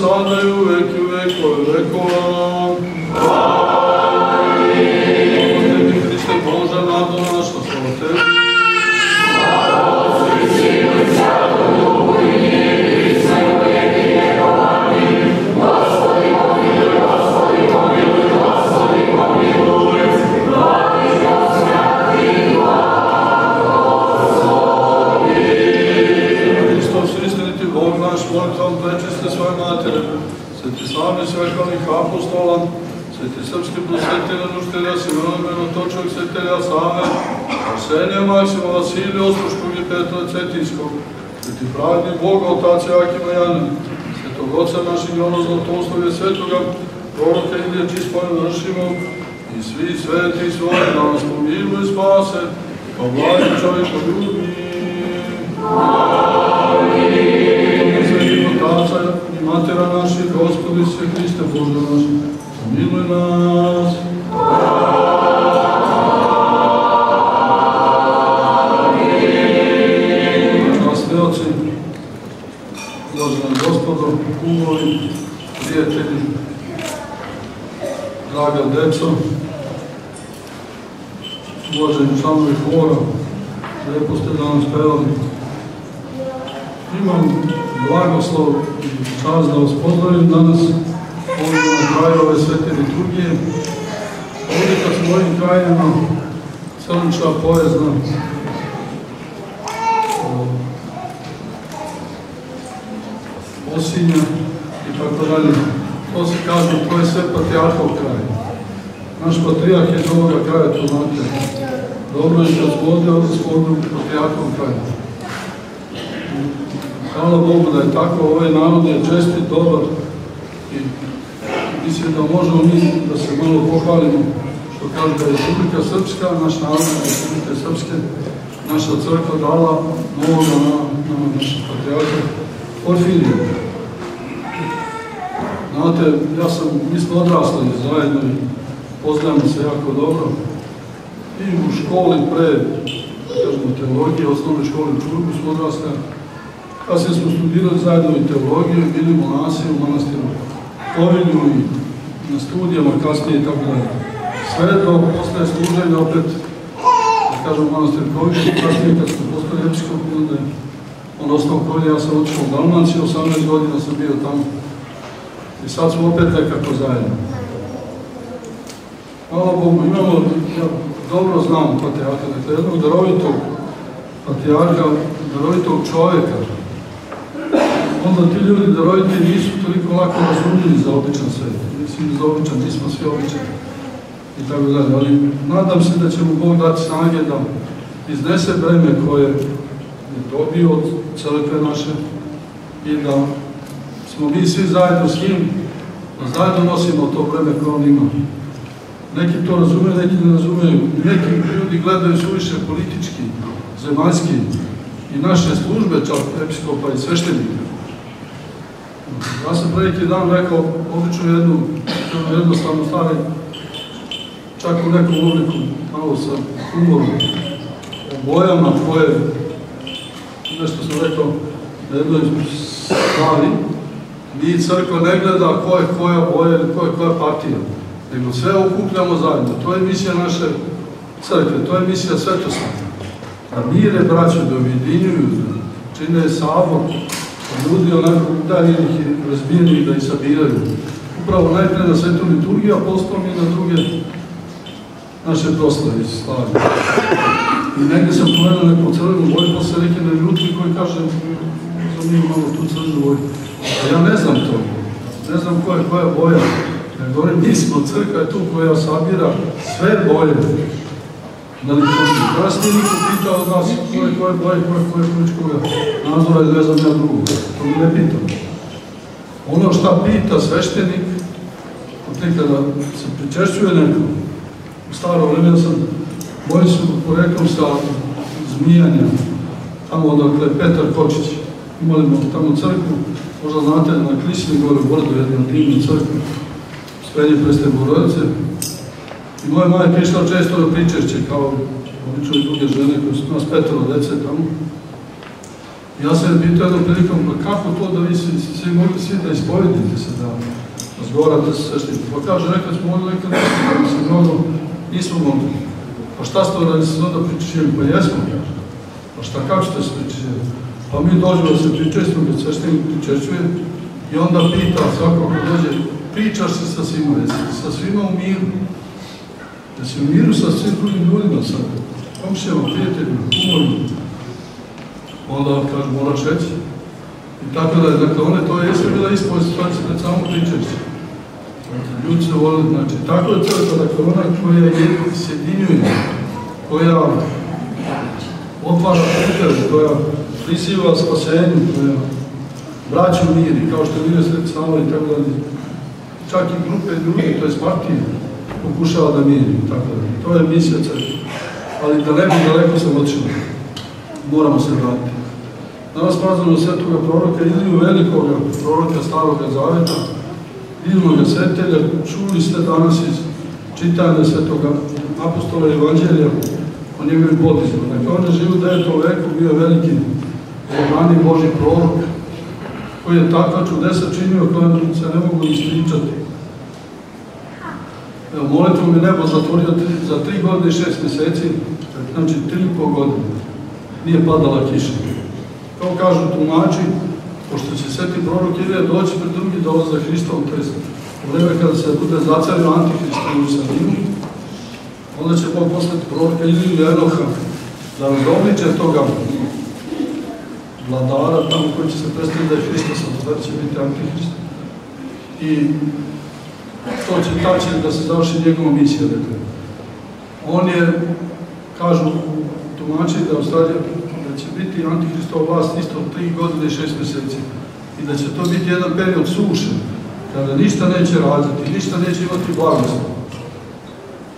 sada i uvek i u vekove vekova. Amin. Hriste Bože, nado naša, slava Tebi. Molitvom prečiste svoje matere, sveti slavni svetovnih apostola, sveti srpski prosvetitelja Nuštelja, Simeona Točog, svetelja Save, Arsenija Maksima, Vasilija Ostroškog i Petra Cetinskog, sveti pravni Boga, otaca Jakima Jana, svetog oca našeg Jona Zlatoslavlja, svetoga proroka Ilije Čispojna vršimo i svi sveti svoje da nas pomiluju i spase, kao blagi čovjeka ljubi. Otaca i matera naših, Gospodi se Hriste Bože naš, pomiluj nas. Časni oci, uvaženi Gospodo, kumovi, prijatelji, draga deco, uvaženi članovi hora, lijepo ste danas pevali. Imam blagoslov i čast da vas pozdravim danas ovdje na kraju ove svete liturgije. Ovdje kad smo ovim krajima crnča, poezna, Osinja i tako dalje. To se kaže, to je sve patrijarhov kraj. Naš patrijarh je iz ovoga kraja, to znate. Dobro je kad smo ovdje smo patrijarhov kraja. Hvala Bogu da je tako, ovaj narod je čestit, dobar i mislim da možemo mi da se malo pohvalimo što kaže da je Republika Srpska, naš narod Republike Srpske, naša crkva dala novoga na naša patrijarha Porfirija. Znate, mi smo odrasli zajedno i poznajemo se jako dobro i u školi pre, kažemo, teologije, osnovne škole u Čurgu smo odrasli. Kasnije smo studirali zajedno i teologiju i bili monasi u manastiru Kovilju i na studijama kasnije i tako dalje. Sve do postaje služenja opet, da kažem, manastir Kovilju, kasnije kad smo postali episkop, onda je on ostao Kovilju, ja sam otišao u Dalmaciju, 18 godina sam bio tamo i sad smo opet nekako zajedno. Hvala Bogu, imamo, ja dobro znam patrijarha, dakle jednog darovitog patrijarha, darovitog čovjeka. Onda ti ljudi daroviti nisu toliko lako razumljivi za običan svet. Mislim, za običan, nismo svi običani. I tako dalje. Ali nadam se da će mu Bog dati snage da iznese breme koje je dobio od crkve naše i da smo mi svi zajedno s njim, da zajedno nosimo to breme koje on ima. Neki to razumeju, neki ne razumeju. Neki ljudi gledaju suviše politički, zemaljski i naše službe, čak episkopa i sveštenika. Ja sam pre neki dan rekao obično jednu jednostavnu stvari, čak u nekom obliku, malo sa humorom, o bojama koje, nešto sam rekao, na jednoj stvari, mi crkva ne gleda ko je koja boja ili ko je koja partija, nego sve okupljamo zajedno. To je misija naše crkve, to je misija svetosavlja. Da mire braću, da ujedinjuju, da čine sabor, da ljudi onako udaljenih i razbijenih da ih sabiraju. Upravo najprej na svetu liturgiju, a potom i na druge naše proslave i slavi. I negdje sam pomenuo neku crvenu boju, posle neke neljutke koji kaže za mi imamo tu crvenu boju. A ja ne znam to. Ne znam koja je boja. Ja govorim, mi smo crkva je tu koja sabira sve boje na liturgiju. Kada ste niko pitao od nas koje boje, koje političkoga nadzora ili ne znam ja drugo. To mi ne pitam. Ono šta pita sveštenik, kada se pričešćuje neko, u staro vremena moji su poreklom sa Zmijanja, tamo odakle Petar Kočić. Imali smo tamo crkvu, možda znate, na Krisini gore u Bordu, jednu divnu crkvu, Spenje Preste Bogorodice. I moja maja je prišla često na pričešće, kao obično i druge žene koje su nas 5 dece tamo. Ja sam pitao jednom prilikom, kako to da vi svi mogli svi da ispovedite se, da razgovarate sa sveštenicima? Pa kaže, nekad smo mogli, nekad nismo mogli. Pa šta ste da se onda pričešili? Pa jesmo, kaže. Pa šta, kako ćete se pričešili? Pa mi dođemo da se pričešćimo, kad sveštenik pričešćuje i onda pita svako ko dođe, pričaš se sa svima, jesi sa svima u miru? Jesi u miru sa svim drugim ljudima, sa komšijama, prijateljima, humorima? Onda kaže, moraš reći. I tako da je, dakle, one to jeste bila ispovest situacija pred samom pričešće. Ljudi se voli, znači, tako je crkva, dakle, ona koja je sjedinjuje, koja otvara puteve, koja priziva spasenju, koja braća u miri, kao što je Mire Sveti Sava i tako da čak i grupe ljudi, to je partije, pokušava da miri, tako da. To je misija crkve. Ali da ne bi daleko sam otišao, moramo se vratiti. Danas prazujemo svetoga proroka, Iliju velikoga proroka Staroga Zaveta, divnoga svetelja. Čuli ste danas iz čitanja svetoga apostola Evanđelja o njegovim podizima. Dakle, on je živ u 9. veku, bio veliki zabrani Božji prorok, koji je takva čudesa činio koja se ne mogu ispričati. Evo, molitvom je nebo zatvorio za 3 godine i 6 meseci, znači 3,5 godine. Nije padala kiša. Kao kažu tumači, pošto će sveti prorok Ilija doći pred drugi dolazak Hristovom, to je u vreme kada se bude zacario Antihrist u Jerusalimu, onda će Bog poslati proroka Iliju i Enoha da razobliče toga vladara tamo koji će se predstaviti da je Hristos, a tada će biti Antihrist. I to će taći da se završi njegova misija. On je, kažu tumači da Australija će biti Antihristova vlast isto 3 godine i 6 meseci i da će to biti jedan period suše, kada ništa neće raditi, ništa neće imati blagoslov.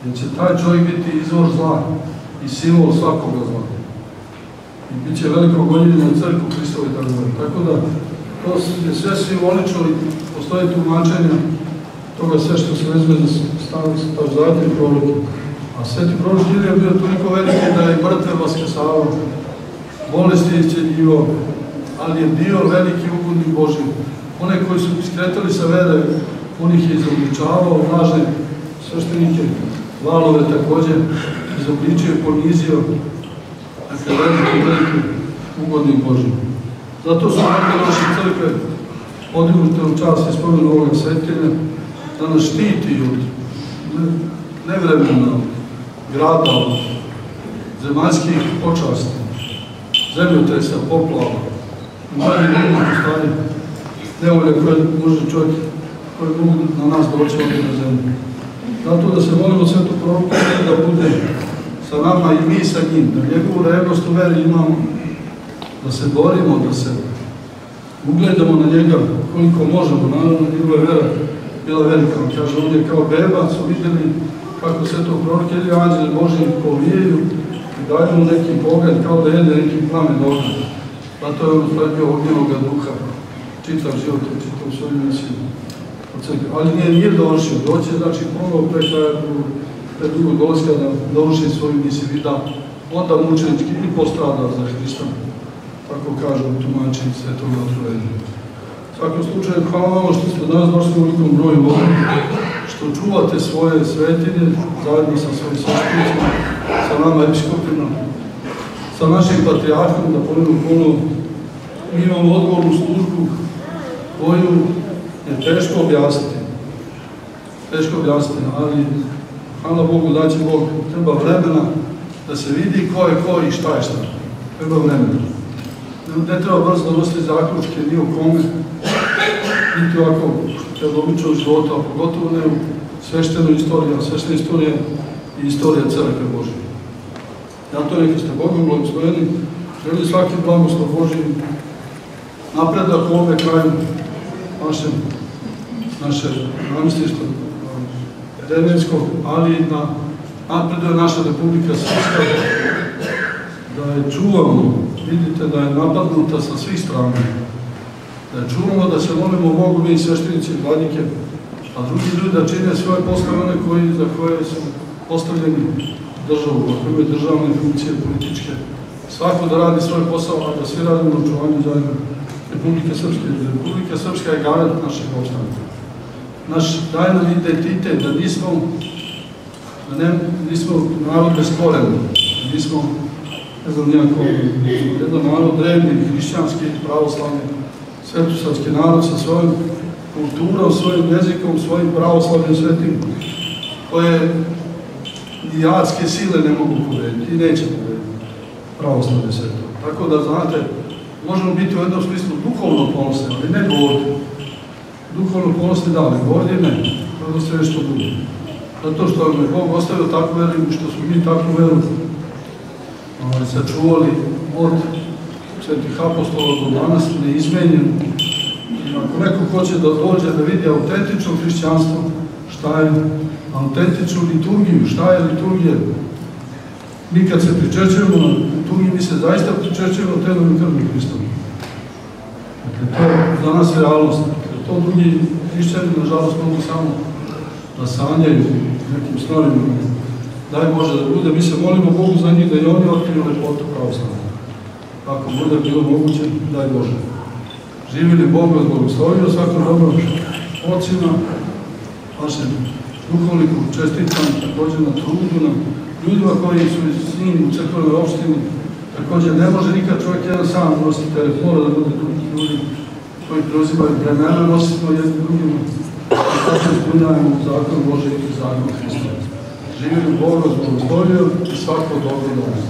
Jer će taj čovjek biti izvor zla i simbol svakoga zla. I bit će veliko gonjenje na crkvu Hristovu i tako dalje. Tako da, to je sve simbolično i postoje tumačenja toga sve što se vezuje za starozavetne proroke. A sveti prorok Ilija je bio toliko veliki da je mrtve vaskrsavao, bolesti iscjeljivao, ali je bio veliki ugodnik Božji. One koji su skretali sa vere, on ih je izobličavao, lažne sveštenike, valove također, izobličio i ponizio. Dakle, veliki ugodnik Božji. Zato su mnoge naše crkve podignute u čast i spomen ovoga svetljenja, da nas štiti od nevremena, grada, od zemaljskih počasti, zemljotresa, poplava, mnogi drugih stvari, nevolje koje može čovjek, koje mogu na nas doći ovdje na zemlju. Zato da se molimo svetu proroku da bude sa nama i mi sa njim, da njegovu revnost u veri imamo, da se borimo, da se ugledamo na njega koliko možemo. Naravno, njegova vera bila velika. On kaže, on je kao beba, su vidjeli kako svetog proroka ili anđeli Božji povijaju i daju mu neki pogled kao da jede neki plamen ognja. Zato je on bio ognjenoga duha, čitav život, čitav svoju misiju. Ali nije dovršio, doće, znači, ponovo pre drugog dolaska da dovrši svoju misiju i da onda mučenički i postrada za Hrista, tako kažu tumači svetoga otkrovenja. U svakom slučaju, hvala vam što ste danas došli u velikom broju ovdje, što čuvate svoje svetinje zajedno sa svojim sveštenicima, sa nama episkopima, sa našim patrijarhom, da ponovno mi imamo odgovornu službu koju je teško objasniti. Teško objasniti, ali hvala Bogu da će Bog, treba vremena da se vidi ko je ko i šta je šta. Treba vremena. Ne treba brzo donositi zaključke ni o kome, niti ovako što je običnog života, a pogotovo ne u sveštenoj istoriji, a sveštena istorija i istorija crkve Božje. Zato neka ste Bogom blagosloveni, želim svaki blagoslov Božji, napredak u ovome kraju naše namestništvo Dervensko, ali i da napreduje naša Republika Srpska, da je čuvamo, vidite da je napadnuta sa svih strana, da je čuvamo, da se molimo Bogu, mi sveštenici i vladike, a drugi ljudi da čine svoje poslove, one za koje su postavljeni državu, ako imaju državne funkcije političke, svako da radi svoj posao, a da svi radimo na očuvanju zajedno Republike Srpske. Republika Srpska je garant našeg opstanka. Naš daje nam identitet, da nismo narod bez korena, da nismo, ne znam nijako, jedan narod drevni, hrišćanski, pravoslavni, svetosavski narod sa svojom kulturom, svojim jezikom, svojim pravoslavnim svetim, koje ni jadske sile ne mogu pobediti i neće pobediti pravoslavne sveto. Tako da, znate, možemo biti u jednom smislu duhovno ponosni, ali ne ovdje. Duhovno ponosni da, ali ovdje ne. Ovdje se nešto drugo. Zato što nam je Bog ostavio takvu veru i što smo mi takvu veru sačuvali od svetih apostola do danas neizmenjenu. I ako neko hoće da dođe da vidi autentično hrišćanstvo, šta je autentičnu liturgiju, šta je liturgija? Mi kad se pričešćujemo na liturgiji, mi se zaista pričešćujemo telom i krvnim Hristom. Dakle, to je za nas realnost. To drugi hrišćani, nažalost, mogu samo da sanjaju nekim snovima. Daj Bože da bude, mi se molimo Bogu za njih da i oni otkriju lepotu pravoslavlja. Ako bude bilo moguće, daj Bože. Živili Bog vas blagoslovio, svakom dobrom ocima, vašem duhovniku, čestitam također na trudu, na ljudima koji su s njim u crkvenoj opštini. Također ne može nikad čovjek jedan sam nositi teret, mora da bude drugi ljudi koji preuzimaju bremena, nosimo jedni drugima i tako ispunjavamo zakon Bože i zakon Hrista. Živjeli Bog vas blagoslovio i svako dobro da vas.